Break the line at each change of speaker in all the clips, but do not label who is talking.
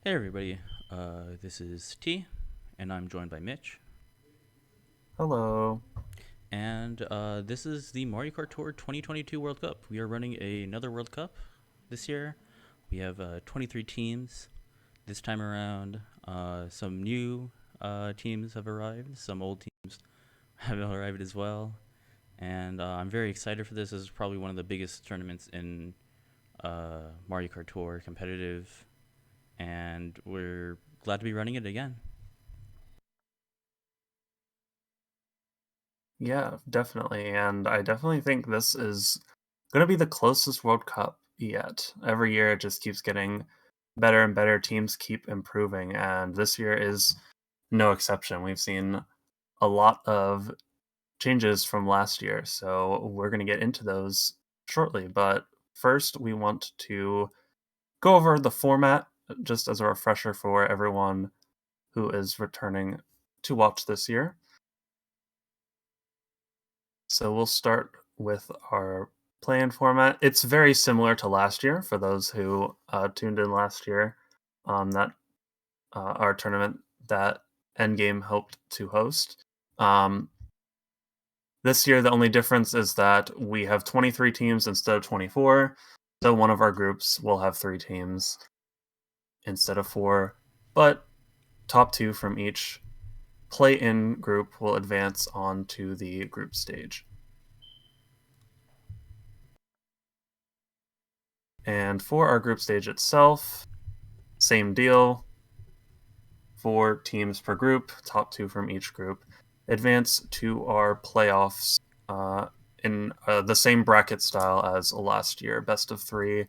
Hey everybody, this is T, and I'm joined by Mitch.
Hello.
And this is the Mario Kart Tour 2022 World Cup. We are running another World Cup this year. We have 23 teams this time around. Some new teams have arrived, some old teams have arrived as well. And I'm very excited for this. This is probably one of the biggest tournaments in Mario Kart Tour competitive, and we're glad to be running it again.
Yeah, definitely. And I definitely think this is going to be the closest World Cup yet. Every year it just keeps getting better and better. Teams keep improving. And this year is no exception. We've seen a lot of changes from last year. So we're going to get into those shortly. But first, we want to go over the format just as a refresher for everyone who is returning to watch this year. So we'll start with our play-in format. It's very similar to last year for those who tuned in last year. That our tournament that Endgame hoped to host. Um, this year, the only difference is that we have 23 teams instead of 24. So one of our groups will have three teams instead of four. But top two from each play-in group will advance on to the group stage. And for our group stage itself, same deal. Four teams per group, top two from each group, advance to our playoffs in the same bracket style as last year, best of three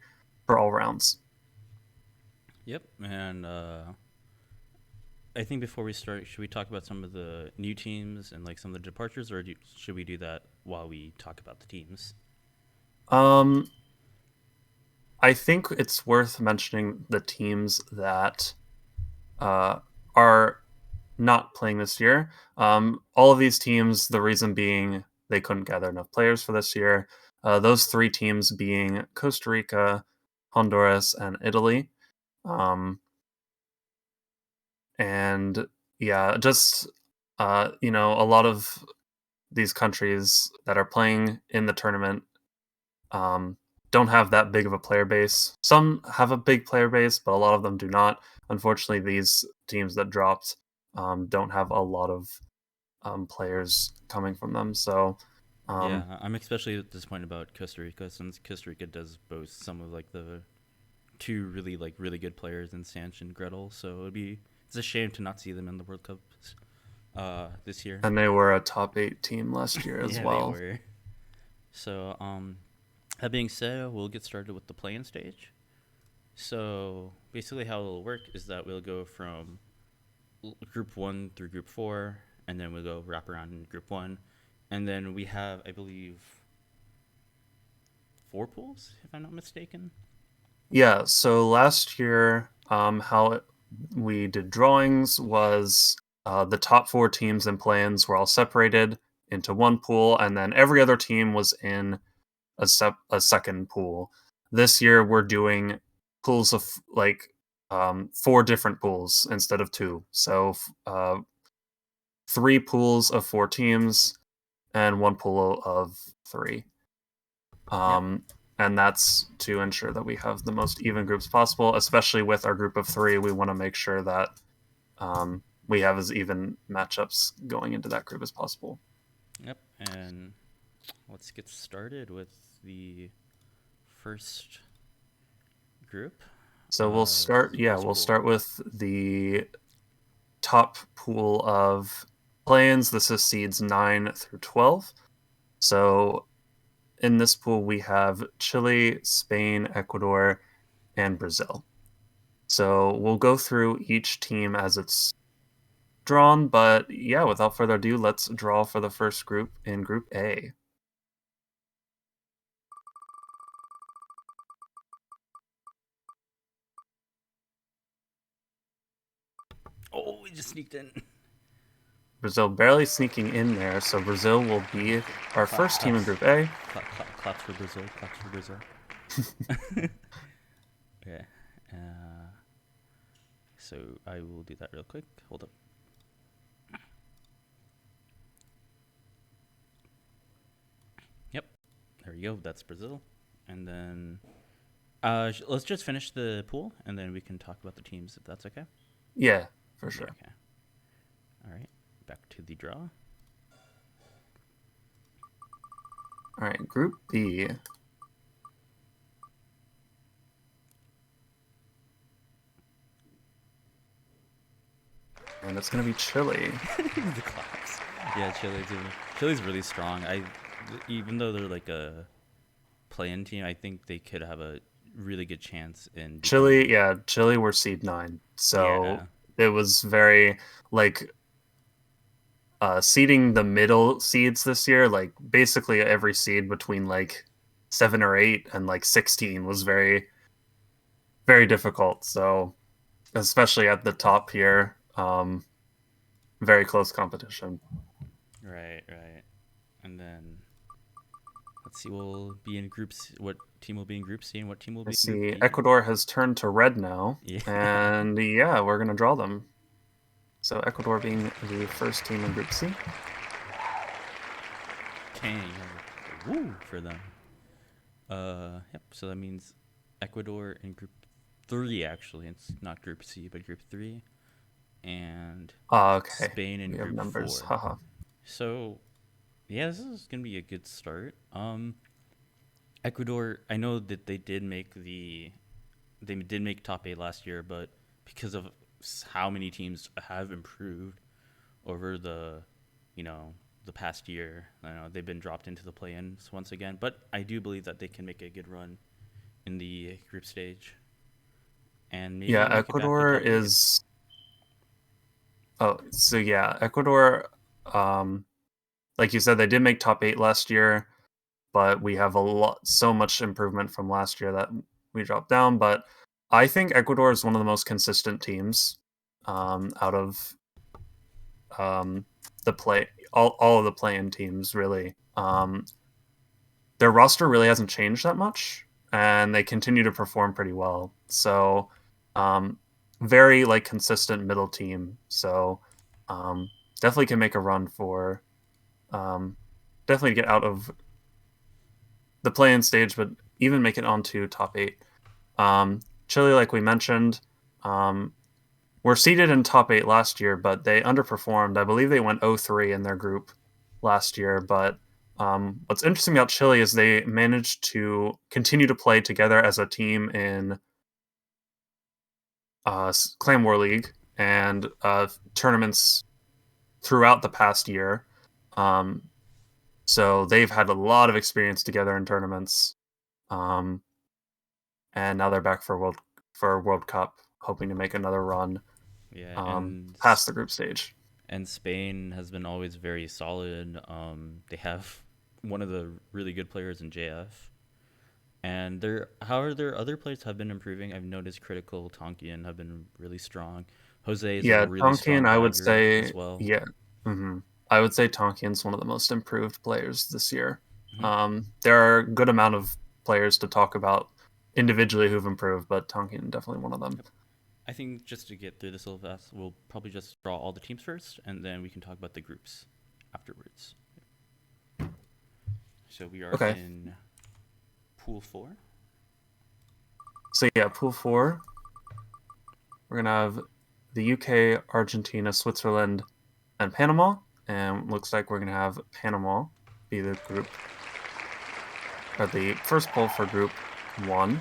for all rounds.
Yep, and I think before we start, should we talk about some of the new teams and like some of the departures, or should we do that while we talk about the teams?
Um, I think it's worth mentioning the teams that uh, are not playing this year. All of these teams, the reason being they couldn't gather enough players for this year. Those three teams being Costa Rica, Honduras, and Italy. Um, and yeah, just a lot of these countries that are playing in the tournament um, don't have that big of a player base. Some have a big player base, but a lot of them do not. Unfortunately, these teams that dropped don't have a lot of players coming from them. So, um,
Yeah, I'm especially disappointed about Costa Rica since Costa Rica does boast some of like the two really good players in Sanch and Gretel. So it's a shame to not see them in the World Cup this year.
and they were a top eight team last year as
Yeah, they
well.
were. So that being said, we'll get started with the play-in stage. So basically, how it'll work is that we'll go from group one through group four, and then we'll go wrap around in group one, and then we have, I believe, four pools, if I'm not mistaken.
Yeah. So last year, we did drawings was the top four teams and plans were all separated into one pool, and then every other team was in a second pool. This year we're doing pools of like four different pools instead of two. So three pools of four teams and one pool of three.
Yep.
Um, and that's to ensure that we have the most even groups possible, especially with our group of three. We want to make sure that we have as even matchups going into that group as possible.
Yep. And let's get started with the first group.
So we'll start. Yeah,
First
we'll
pool.
start with the top pool of plans. This is seeds 9 through 12. So in this pool, we have Chile, Spain, Ecuador, and Brazil. So we'll go through each team as it's drawn. But yeah, without further ado, let's draw for the first group in Group A.
Oh, we just sneaked in.
Brazil barely sneaking in there. So Brazil will be our first team in
Claps.
Group A.
Claps for Brazil. Claps for Brazil. Okay. Uh, So I will do that real quick. Hold up. Yep. There you go. That's Brazil. And then let's just finish the pool, and then we can talk about the teams if that's okay.
Yeah, for
Yeah.
sure.
Okay. All right. Back to the draw.
All right, Group B. And it's going to be Chile.
The claps. Yeah, Chile's really strong. Even though they're like a play-in team, I think they could have a really good chance in becoming.
Chile were seed 9. So
Yeah.
it was very like seeding the middle seeds this year, like basically every seed between like 7 or 8 and like 16 was very very difficult. So especially at the top here, very close competition.
Right. Right. And then let's see. We'll be in groups. What team will be in Group C and what team will
I
be in Group
see
D?
Ecuador has turned to red now,
Yeah.
and yeah, we're gonna draw them. So Ecuador being the first team in Group C.
Dang. Woo for them. Yep. So that means Ecuador in Group 3. Actually, it's not Group C, but Group 3, and
Okay,
Spain in
we have
Group
numbers.
4.
Haha.
So yeah, this is gonna be a good start. Ecuador. I know that they did make top 8 last year, but because of how many teams have improved over you know, the past year, I know they've been dropped into the play-ins once again. But I do believe that they can make a good run in the group stage and maybe
Yeah,
even make it back to
Ecuador
top 8.
is. Oh, so yeah, Ecuador. Um, like you said, they did make top 8 last year, but we have so much improvement from last year that we dropped down. But I think Ecuador is one of the most consistent teams out of um, the play all of the play-in teams really. Their roster really hasn't changed that much, and they continue to perform pretty well. So, um, very like consistent middle team. So, um, definitely can make a run for um, definitely get out of the play-in stage, but even make it onto top 8. Chile, like we mentioned, um, were seeded in top 8 last year, but they underperformed. I believe they went 0-3 in their group last year. But what's interesting about Chile is they managed to continue to play together as a team in Clan War League and tournaments throughout the past year. Um, so they've had a lot of experience together in tournaments. Um, and now they're back for World Cup, hoping to make another run
Yeah, and
past the group stage.
Spain has been always very solid. They have one of the really good players in JF. And however, their other players have been improving. I've noticed Critical, Tonkian have been really strong. Jose is a
Yeah,
really strong
Tonkian, I would
bagger
say,
as well.
yeah, I would say Tonkian's one of the most improved players this year.
Hmm.
There are a good amount of players to talk about individually who've improved, but Tonkian definitely one of them.
Yep. I think just to get through this a little fast, we'll probably just draw all the teams first, and then we can talk about the groups afterwards. So we are
Okay,
in Pool 4.
so yeah, Pool 4, we're gonna have the UK, Argentina, Switzerland, and Panama, and looks like we're gonna have Panama be the group or the first poll for Group 1.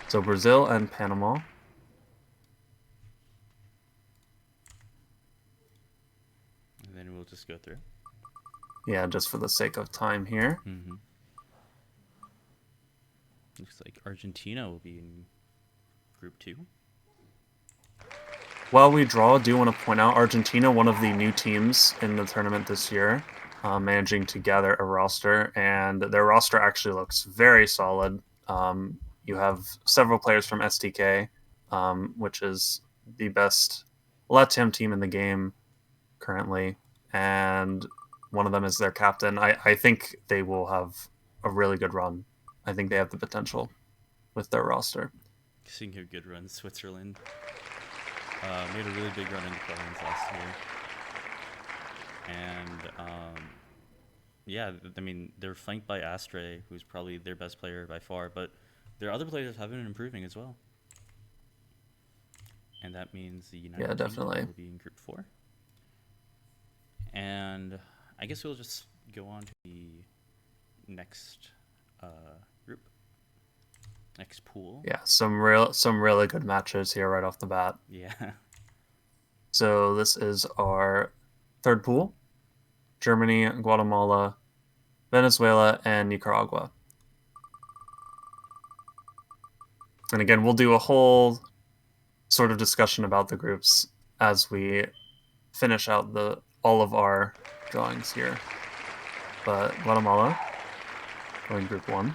So Brazil and Panama.
And then we'll just go through.
Yeah, just for the sake of time here.
Mm-hmm. Looks like Argentina will be in Group 2.
While we draw, I do want to point out Argentina, one of the new teams in the tournament this year, managing to gather a roster, and their roster actually looks very solid. You have several players from STK, which is the best LATAM team in the game currently, and one of them is their captain. I think they will have a really good run. I think they have the potential with their roster.
Seeing a good run, Switzerland. Made a really big run in the play-ins last year, and yeah, I mean they're flanked by Astre, who's probably their best player by far, but their other players have been improving as well, and that means the
Yeah,
United team
definitely.
will be in Group 4, and I guess we'll just go on to the next uh, group, next pool.
Yeah, some really good matches here right off the bat.
Yeah,
So this is our third pool: Germany, Guatemala, Venezuela, and Nicaragua. And again, we'll do a whole sort of discussion about the groups as we finish out the all of our drawings here. But Guatemala going group 1.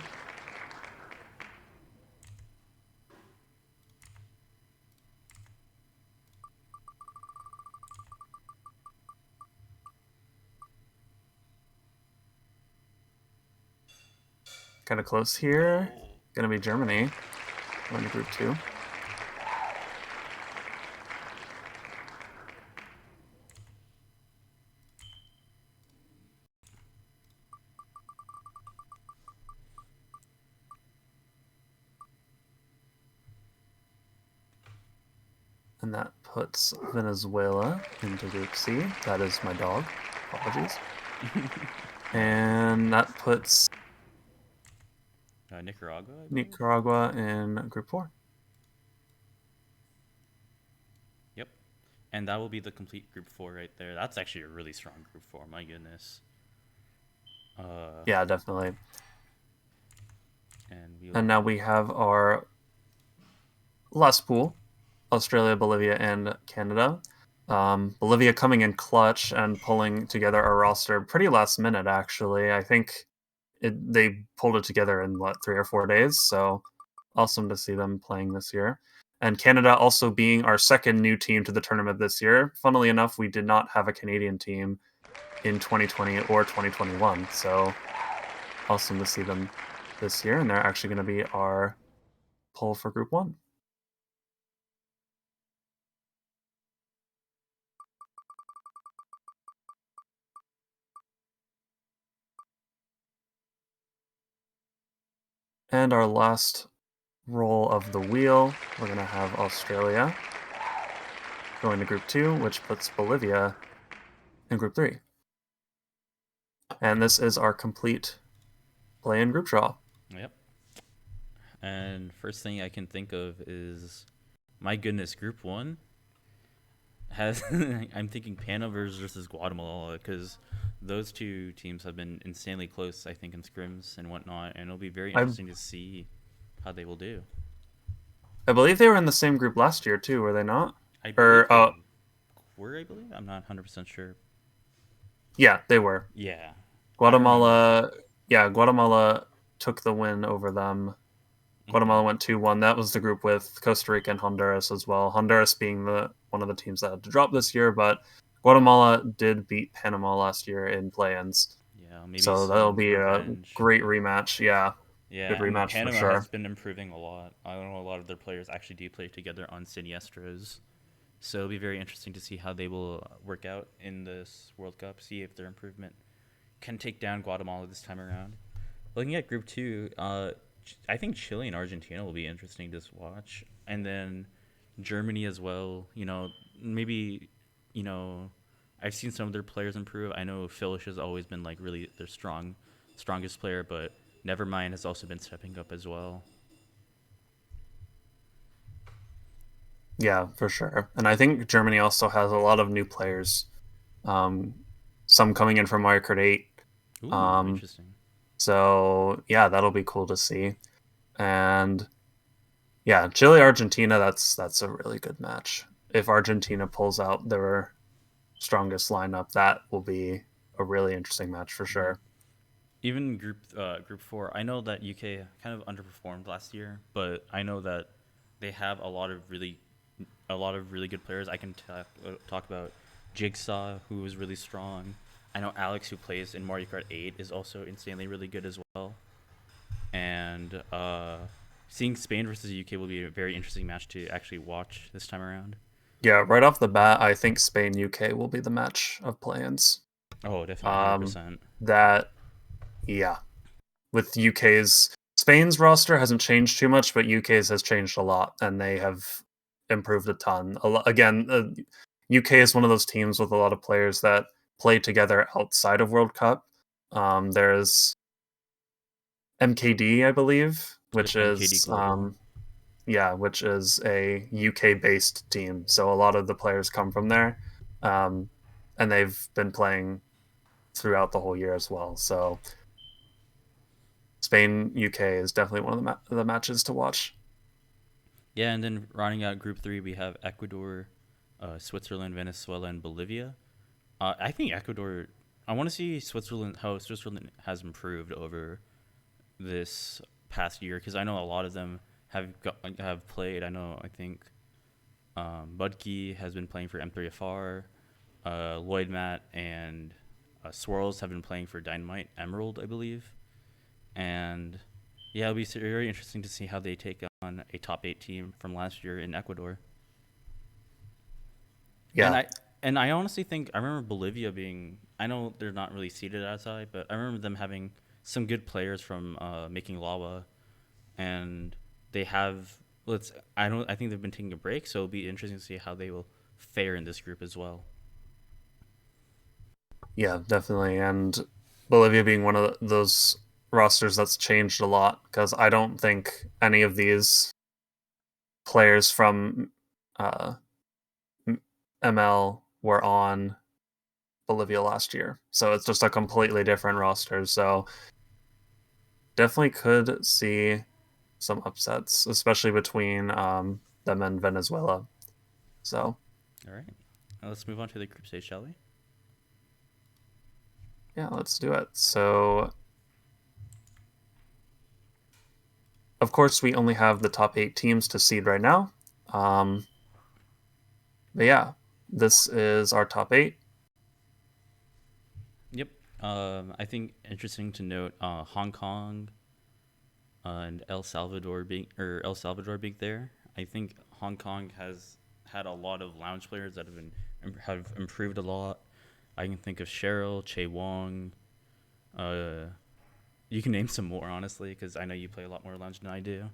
Kind of close here.
oh,
Gonna be Germany going to group 2. And that puts Venezuela into group C. That is my dog. Apologies. And that puts
Nicaragua, I believe.
Nicaragua in group 4.
Yep. And that will be the complete Group 4 right there. That's actually a really strong Group 4. My goodness. Uh,
Yeah, definitely.
and
And
we'll.
now we have our last pool: Australia, Bolivia, and Canada. Bolivia coming in clutch and pulling together a roster pretty last minute, actually. I think they pulled it together in, what, 3 or 4 days? So awesome to see them playing this year. And Canada also being our second new team to the tournament this year. Funnily enough, we did not have a Canadian team in 2020 or 2021. So awesome to see them this year. And they're actually going to be our poll for Group 1. And our last roll of the wheel, we're going to have Australia going to Group 2, which puts Bolivia in Group 3. And this is our complete play-in group draw.
Yep. And first thing I can think of is, my goodness, Group 1 has. I'm thinking Panama versus Guatemala, because those two teams have been insanely close, I think, in scrims and whatnot. And it'll be very
I
interesting to see how they will do.
I believe they were in the same group last year too, were they not?
I believe
Or
they were, I believe. I'm not 100% sure.
yeah, they were.
Yeah. I remember.
Guatemala, yeah, Guatemala took the win over them.
Hmm.
Guatemala went 2-1. That was the group with Costa Rica and Honduras as well. Honduras being the one of the teams that had to drop this year, but Guatemala did beat Panama last year in play-ins.
Yeah, maybe
So that'll
some
be a
revenge.
great rematch. Yeah, good
Yeah, and
rematch for
Panama has
sure.
been improving a lot. I don't know, a lot of their players actually do play together on Siniestras. So it'll be very interesting to see how they will work out in this World Cup, see if their improvement can take down Guatemala this time around. Looking at Group 2, I think Chile and Argentina will be interesting to watch. And then Germany as well. Maybe, you know, I've seen some of their players improve. I know Philish has always been like really their strongest player, but Nevermind has also been stepping up as well.
Yeah, for sure. And I think Germany also has a lot of new players. Um, some coming in from Mario Kart 8.
Ooh,
Um,
interesting.
so yeah, that'll be cool to see. And yeah, Chile Argentina, that's a really good match. If Argentina pulls out their strongest lineup, that will be a really interesting match for
Hmm.
sure.
Even Group 4, I know that UK kind of underperformed last year, but I know that they have a lot of really good players. I can talk about Jigsaw, who is really strong. I know Alex, who plays in Mario Kart 8, is also insanely really good as well. And seeing Spain versus UK will be a very interesting match to actually watch this time around.
Yeah, right off the bat, I think Spain UK will be the match of play-ins.
Oh, definitely,
Um,
100%.
that yeah, with UK's Spain's roster hasn't changed too much, but UK's has changed a lot, and they have improved a ton. Again, UK is one of those teams with a lot of players that play together outside of World Cup. There's MKD, I believe,
Yep,
which
MKD
is
Global.
yeah, which is a UK based team. So a lot of the players come from there, um, and they've been playing throughout the whole year as well. So Spain UK is definitely one of the matches to watch.
Yeah, and then rounding out Group 3, we have Ecuador, Switzerland, Venezuela, and Bolivia. I think Ecuador. I want to see Switzerland how Switzerland has improved over this past year because I know a lot of them have played. I think Budke has been playing for M3FR. Lloyd Matt and Swirls have been playing for Dynamite Emerald, I believe. And yeah, it'll be very interesting to see how they take on a top 8 team from last year in Ecuador. And
Yeah,
I honestly think I remember Bolivia being. I know they're not really seated outside, but I remember them having some good players from making lava, and they have. Let's. I don't. I think they've been taking a break, so it'll be interesting to see how they will fare in this group as well.
yeah, definitely. And Bolivia being one of those rosters that's changed a lot because I don't think any of these players from uh, ML were on Bolivia last year. So it's just a completely different roster. So definitely could see some upsets, especially between them and Venezuela. So
All right. Now let's move on to the group stage, shall we?
yeah, let's do it. So of course we only have the top 8 teams to seed right now. Um, but yeah, this is our top 8.
Yep. I think interesting to note Hong Kong and El Salvador being there. I think Hong Kong has had a lot of lounge players that have improved a lot. I can think of Cheryl, Che Wong. Uh, you can name some more honestly, because I know you play a lot more lounge than I do.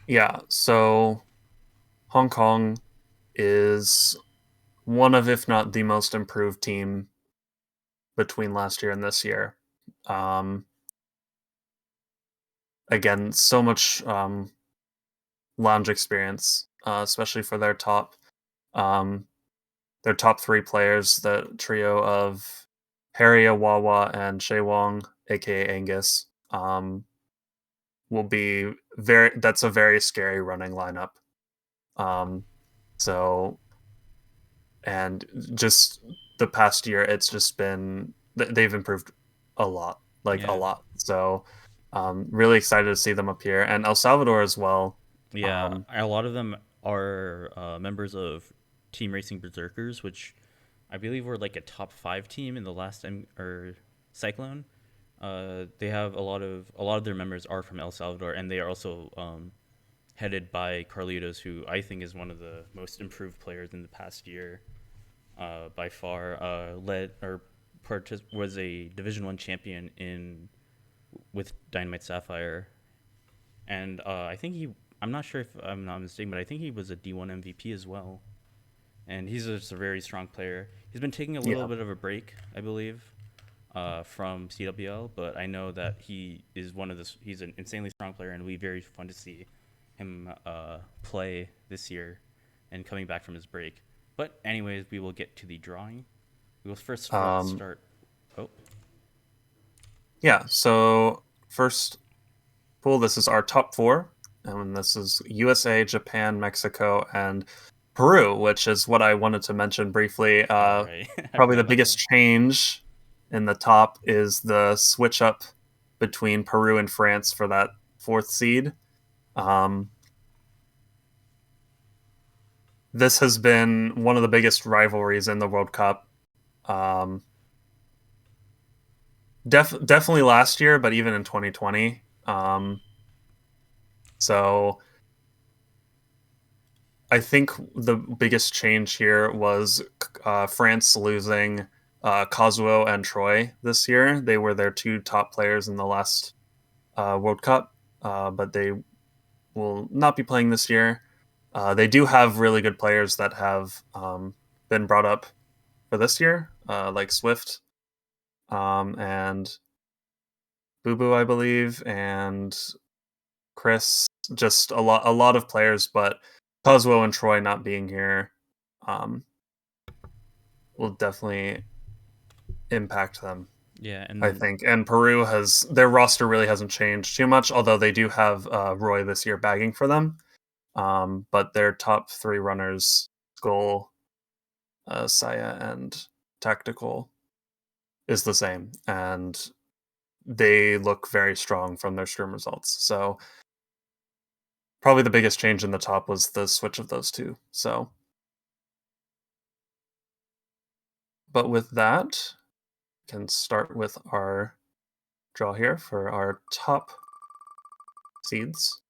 Yeah, so Hong Kong is one of, if not the most improved team between last year and this year. Um, Again, so much lounge experience, especially for um, their top 3 players, the trio of Harry, Wawa, and Shay Wong, aka Angus. Will be very. That's a very scary running lineup. Um, so and just the past year, it's just been they've improved a lot, like a
Yeah,
lot. So really excited to see them up here, and El Salvador as well.
yeah.
Um,
A lot of them are members of Team Racing Berserkers, which I believe were like a top 5 team in the last or Cyclone. They have a lot of their members are from El Salvador, and they are also headed by Carlitos, who I think is one of the most improved players in the past year by far. Led or was a Division 1 champion in with Dynamite Sapphire, and I think he. I'm not sure if I'm not mistaken, but I think he was a D1 MVP as well. And he's just a very strong player. He's been taking a little
yeah,
bit of a break, I believe, from CWL, but I know that he is one of the. He's an insanely strong player, and it'll be very fun to see him play this year and coming back from his break. But anyways, we will get to the drawing. We will first
um,
start. Oh,
yeah. So first pool, this is our top 4, and this is USA, Japan, Mexico, and Peru, which is what I wanted to mention briefly.
all right. I
Probably
forgot
the
about
biggest
that.
change in the top is the switch up between Peru and France for that 4th seed. Um, this has been one of the biggest rivalries in the World Cup. Um, Definitely last year, but even in 2020. So I think the biggest change here was France losing Kazuo and Troy this year. They were their two top players in the last World Cup, but they will not be playing this year. They do have really good players that have been brought up for this year, like Swift and Boo Boo, I believe, and Chris. Just a lot of players, but Kazuo and Troy not being here um, will definitely impact them,
Yeah,
I
and
think. And Peru has their roster really hasn't changed too much, although they do have Roy this year bagging for them. But their top three runners, Skull, Saya, and Tactical, is the same, and they look very strong from their stream results. So probably the biggest change in the top was the switch of those two. So, but with that, we can start with our draw here for our top seeds.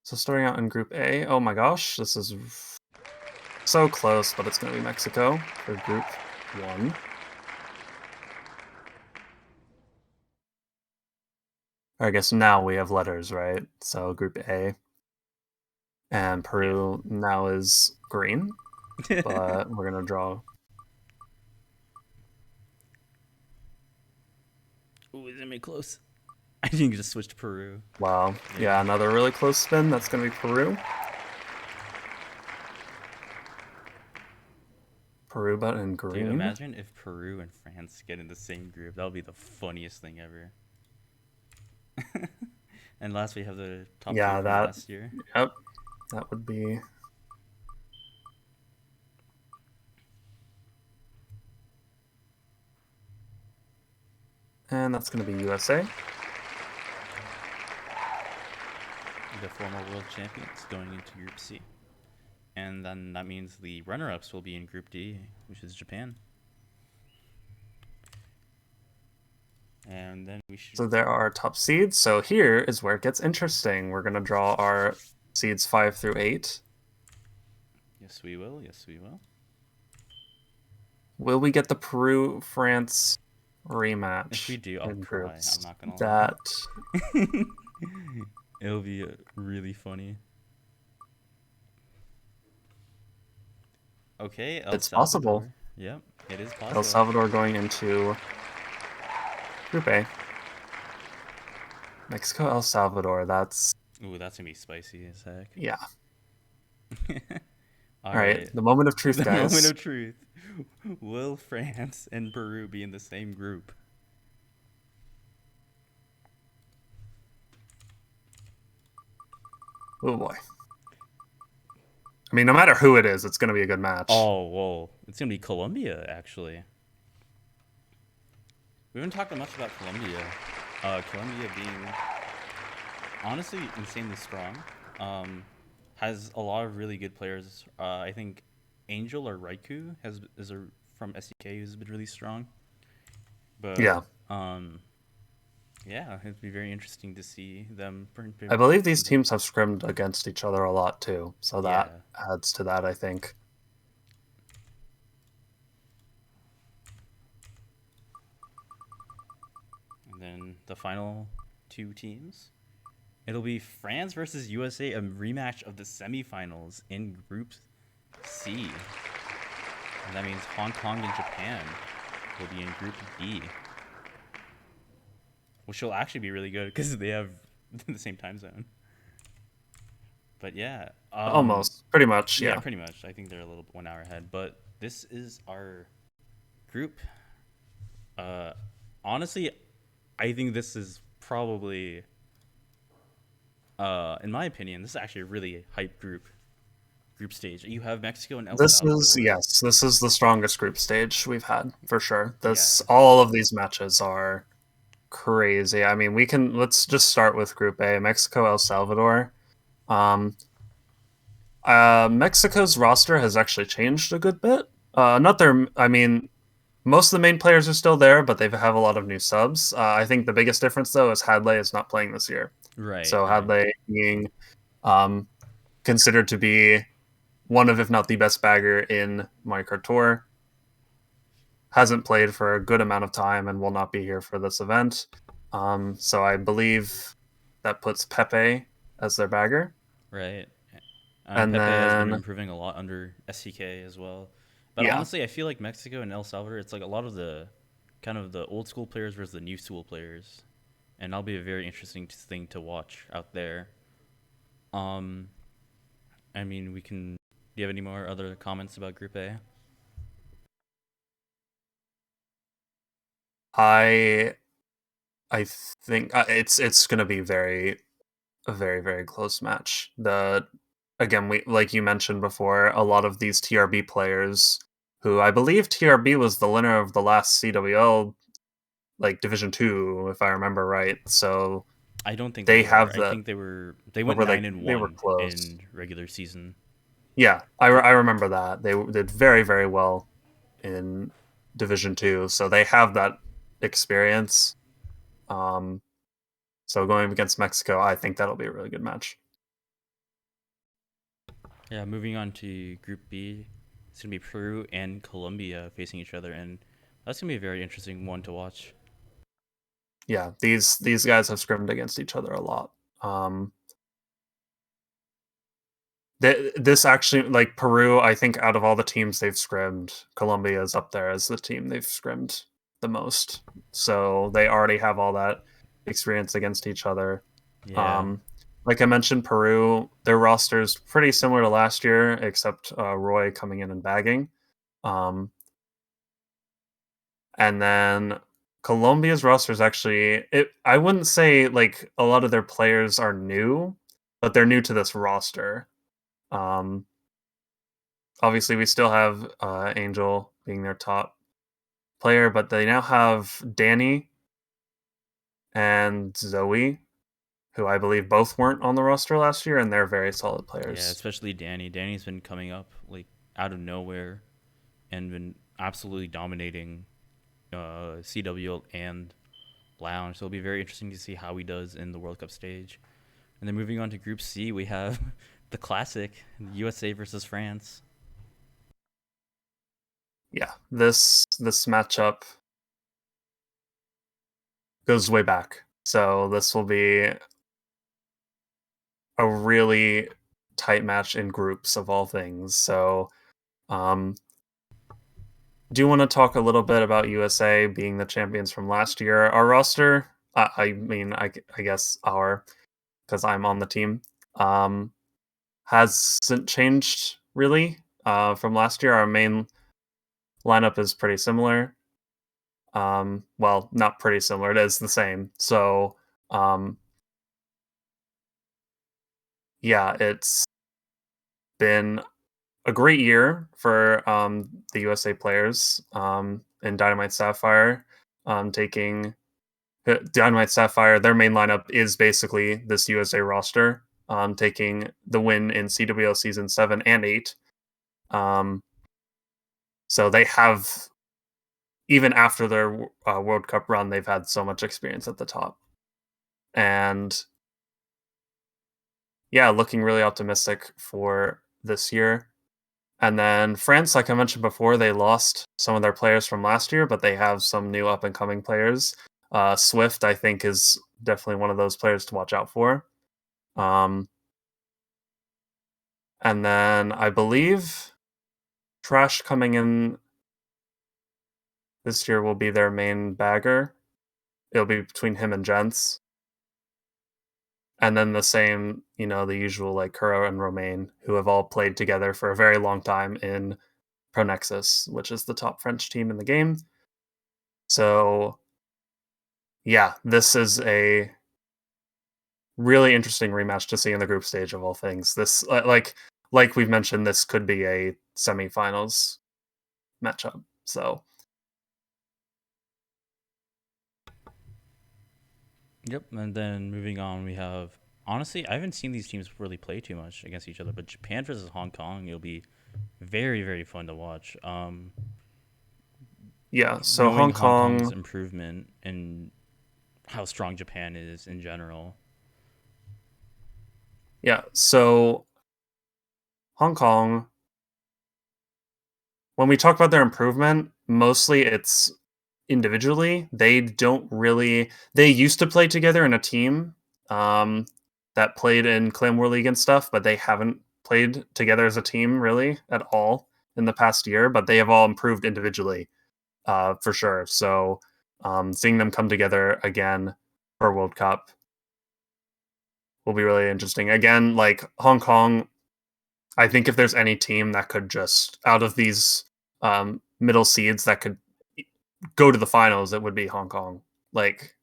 So starting out in Group A, oh my gosh, this is so close, but it's going to be Mexico for Group 1. I guess now we have letters, right? So Group A. And Peru now is green, but we're going to draw.
ooh, is it close? I think you just switched to Peru.
Wow. Yeah, another really close spin. That's going to be Peru. Peru, but in green.
Dude, imagine if Peru and France get in the same group. That would be the funniest thing ever. And last we have the top
Yeah,
two from
that.
last year.
Yep. That would be. And that's going to be USA.
The former world champions going into Group C. And then that means the runner-ups will be in Group D, which is Japan. And then we should...
So there are our top seeds. So here is where it gets interesting. We're going to draw our seeds 5 through 8.
Yes, we will. Yes, we will.
Will we get the Peru-France rematch?
If we do, I'll cry.
Groups?
I'm not going to
That...
lie. It'll be really funny. Okay, El
It's
Salvador.
possible.
Yep, it is possible.
El Salvador going into Group A. Mexico, El Salvador. That's...
Ooh, that's going to be spicy as heck.
Yeah.
All
right. The moment of truth,
the
guys.
moment of truth. Will France and Peru be in the same group?
Oh boy. I mean, no matter who it is, it's going to be a good match.
Oh, whoa. It's going to be Colombia, actually. We haven't talked much about Colombia. Colombia being honestly insanely strong. Has a lot of really good players. I think Angel or Raikou is from SEK who's been really strong. But
yeah.
Yeah, it'd be very interesting to see them.
I believe these teams have scrimmed against each other a lot too, so that adds to that, I think.
And then the final two teams. It'll be France versus USA, a rematch of the semifinals in Group C. And that means Hong Kong and Japan will be in Group D. Which will actually be really good because they have the same time zone. But yeah.
Almost. Pretty much, yeah.
Yeah, pretty much. I think they're a little 1 hour ahead. But this is our group. Honestly, I think this is probably... in my opinion, this is actually a really hype group stage. You have Mexico and El Salvador.
This is the strongest group stage we've had for sure. All of these matches are crazy. I mean, let's just start with Group A: Mexico, El Salvador. Mexico's roster has actually changed a good bit. I mean, most of the main players are still there, but they have a lot of new subs. I think the biggest difference though is Hadley is not playing this year.
Right,
So
right,
Hadley being um, considered to be one of, if not the best bagger in Mario Kart Tour, hasn't played for a good amount of time and will not be here for this event. So I believe that puts Pepe as their bagger.
right.
And
Pepe has been
then,
improving a lot under SCK as well. But
yeah,
honestly, I feel like Mexico and El Salvador, it's like a lot of the kind of the old school players versus the new school players, and that'll be a very interesting thing to watch out there. Um, I mean, we can. Do you have any more other comments about Group A?
I I think it's going to be a very very close match. The Again, we, like you mentioned before, a lot of these TRB players, who I believe TRB was the winner of the last CWL, like Division 2 if I remember right. So
I don't think they
they
were.
have
I
that,
think they
or
went
were
nine and
they were
one
close.
in regular season.
Yeah, I remember that. They did very very well in Division 2. So they have that experience. Um so going against Mexico, I think that'll be a really good match.
Yeah, moving on to Group B, it's gonna be Peru and Colombia facing each other, and that's gonna be a very interesting one to watch.
Yeah, these guys have scrimmed against each other a lot. Um, this actually, like Peru, I think out of all the teams they've scrimmed, Colombia is up there as the team they've scrimmed the most. So they already have all that experience against each other.
Yeah,
Um, like I mentioned, Peru, their roster is pretty similar to last year, except Roy coming in and bagging. Um, and then Colombia's roster is actually, it. I wouldn't say like a lot of their players are new, but they're new to this roster. Um, Obviously, we still have Angel being their top player, but they now have Danny and Zoe, who I believe both weren't on the roster last year, and they're very solid
yeah,
players.
especially Danny. Danny's been coming up like out of nowhere and been absolutely dominating CWL and Lounge. So it'll be very interesting to see how he does in the World Cup stage. And then moving on to Group C, we have the classic USA versus France.
Yeah, this matchup goes way back, so this will be a really tight match in groups of all things. So um, do you want to talk a little bit about USA being the champions from last year? Our roster, I mean, I guess our, because I'm on the team, um, hasn't changed really from last year. Our main lineup is pretty similar. Well, not pretty similar, it is the same. So, um, yeah, it's been a great year for the USA players in Dynamite Sapphire, taking Dynamite Sapphire. Their main lineup is basically this USA roster, taking the win in CWO season 7 and 8. Um, so they have, even after their World Cup run, they've had so much experience at the top, and yeah, looking really optimistic for this year. And then France, like I mentioned before, they lost some of their players from last year, but they have some new up and coming players. Swift, I think, is definitely one of those players to watch out for. Um, and then I believe Trash coming in this year will be their main bagger. It'll be between him and Gents. And then the same, the usual like Kuro and Romain, who have all played together for a very long time in Pro Nexus, which is the top French team in the game. So yeah, this is a really interesting rematch to see in the group stage of all things. This like we've mentioned, this could be a semifinals matchup. So
Yep. And then moving on, we have honestly, I haven't seen these teams really play too much against each other, but Japan versus Hong Kong, it'll be very, very fun to watch.
yeah, so
Knowing
Hong
Hong Kong's
Kong,
improvement and how strong Japan is in general.
Yeah. So Hong Kong, when we talk about their improvement, mostly it's individually. They used to play together in a team um, that played in Clan War League and stuff, but they haven't played together as a team really at all in the past year. But they have all improved individually for sure. So seeing them come together again for World Cup will be really interesting. Again, like Hong Kong, I think if there's any team that could just out of these middle seeds that could go to the finals, it would be Hong Kong. Like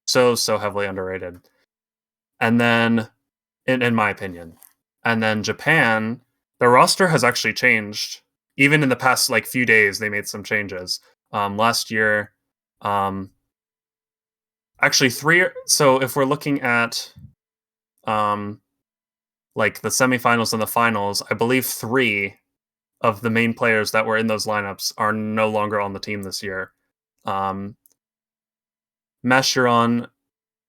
so heavily underrated. And then, in my opinion, and then Japan, their roster has actually changed. Even in the past like few days, they made some changes. Last year, um, actually three. So if we're looking at um, like the semifinals and the finals, I believe three of the main players that were in those lineups are no longer on the team this year. Um, Masheron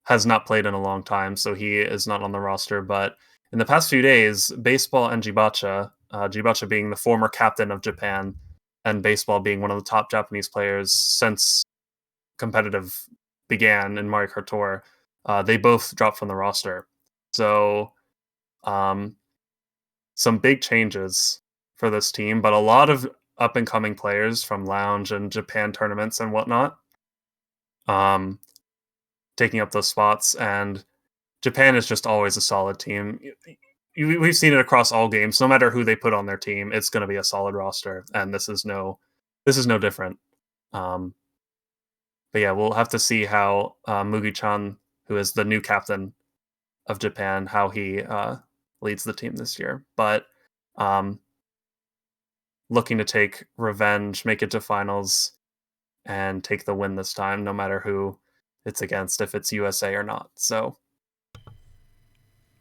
has not played in a long time, so he is not on the roster. But in the past few days, Baseball and Jibacha being the former captain of Japan, and Baseball being one of the top Japanese players since competitive began in Mario Kart Tour, they both dropped from the roster. So um, some big changes for this team, but a lot of up and coming players from Lounge and Japan tournaments and whatnot, um, taking up those spots. And Japan is just always a solid team. We've seen it across all games. No matter who they put on their team, it's going to be a solid roster, and this is no different. Um, but yeah, we'll have to see how Mugi-chan, who is the new captain of Japan, how he leads the team this year. But um, looking to take revenge, make it to finals, and take the win this time, no matter who it's against, if it's USA or not. So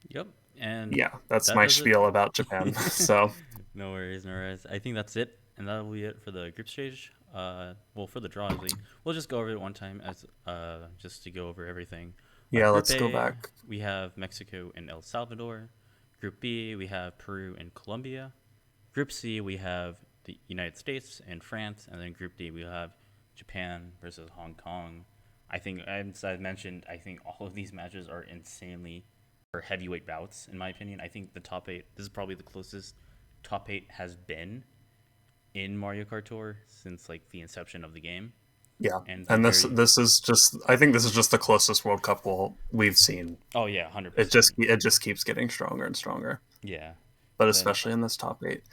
Yep. And
yeah, that's
that
my
does it.
spiel about Japan. So
No worries, no worries. I think that's it, and that'll be it for the group stage. Well, for the draw, actually, we'll just go over it one time as just to go over everything.
yeah,
Group
let's go
A,
back.
we have Mexico and El Salvador. Group B, we have Peru and Colombia. Group C, we have the United States and France, and then Group D, we have Japan versus Hong Kong. I think, as I mentioned, I think all of these matches are insanely for heavyweight bouts, in my opinion. I think the top eight, this is probably the closest top eight has been in Mario Kart Tour since like the inception of the game,
Yeah,
and they're
and this
very.
this is just I think this is just the closest World Cup we've seen.
Oh yeah, 100%.
It just keeps getting stronger and stronger,
Yeah.
but
Then
especially in this top eight.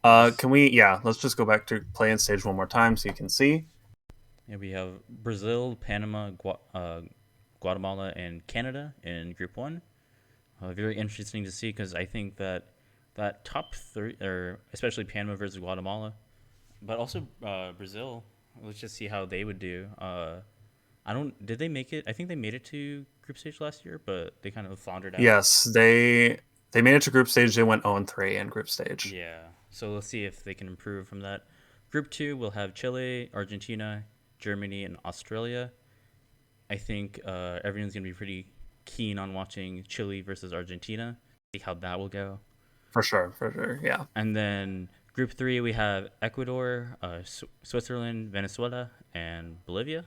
we'll just
Can we? Yeah, let's just go back to play in stage one more time so you can see.
yeah, we have Brazil, Panama, Guatemala, and Canada in Group One. Very interesting to see because I think that top three, or especially Panama versus Guatemala, but also Brazil. Let's just see how they would do. I don't. Did they make it? I think they made it to group stage last year, but they kind of floundered out.
Yes, they made it to group stage. They went 0-3 in group stage.
Yeah. So let's see if they can improve from that. Group two, we'll have Chile, Argentina, Germany, and Australia. I think everyone's gonna be pretty keen on watching Chile versus Argentina. See how that will go.
For sure, yeah.
And then group three, we have Ecuador, Switzerland, Venezuela, and Bolivia.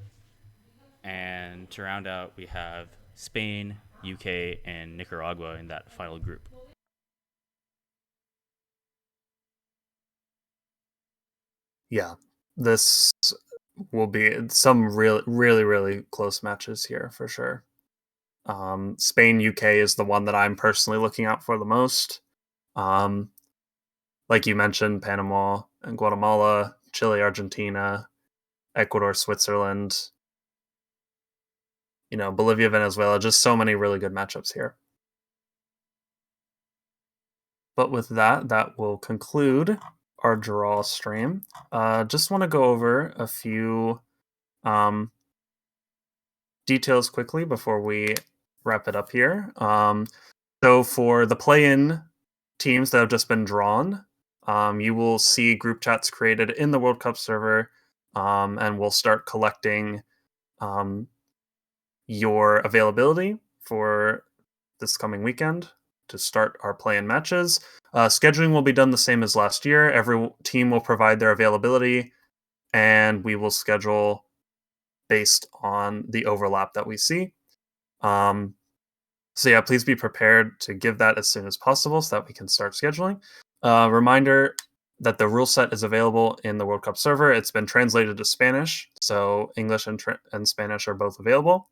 And to round out, we have Spain, UK, and Nicaragua in that final group.
Yeah, this will be some really close matches here for sure. Spain UK is the one that I'm personally looking out for the most. Um, like you mentioned, Panama and Guatemala, Chile, Argentina, Ecuador, Switzerland, Bolivia, Venezuela, just so many really good matchups here. But with that will conclude our draw stream. Just want to go over a few um, details quickly before we wrap it up here. So for the play-in teams that have just been drawn, you will see group chats created in the World Cup server, and we'll start collecting um, your availability for this coming weekend to start our play-in matches. Scheduling will be done the same as last year. Every team will provide their availability, and we will schedule based on the overlap that we see. So yeah, please be prepared to give that as soon as possible so that we can start scheduling. Reminder that the rule set is available in the World Cup server. It's been translated to Spanish, so English and Spanish are both available.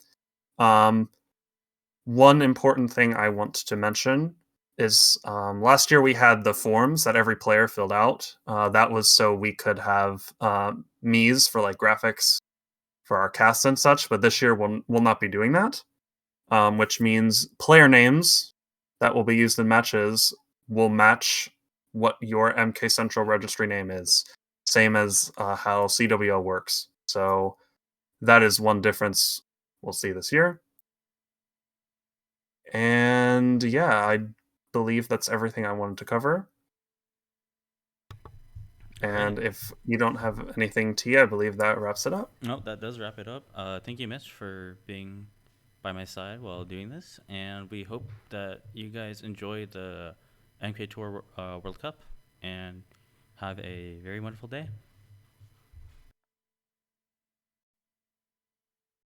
One important thing I want to mention is last year we had the forms that every player filled out. That was so we could have Mies for like graphics for our cast and such, but this year we'll not be doing that, which means player names that will be used in matches will match what your MK Central registry name is, same as how CWO works. So that is one difference we'll see this year. And yeah, I believe that's everything I wanted to cover. And
Alrighty.
if you don't have anything, Tia, I believe that wraps it up.
No, that does wrap it up. Thank you, Mitch, for being by my side while doing this, and we hope that you guys enjoy the MK Tour World Cup and have a very wonderful day.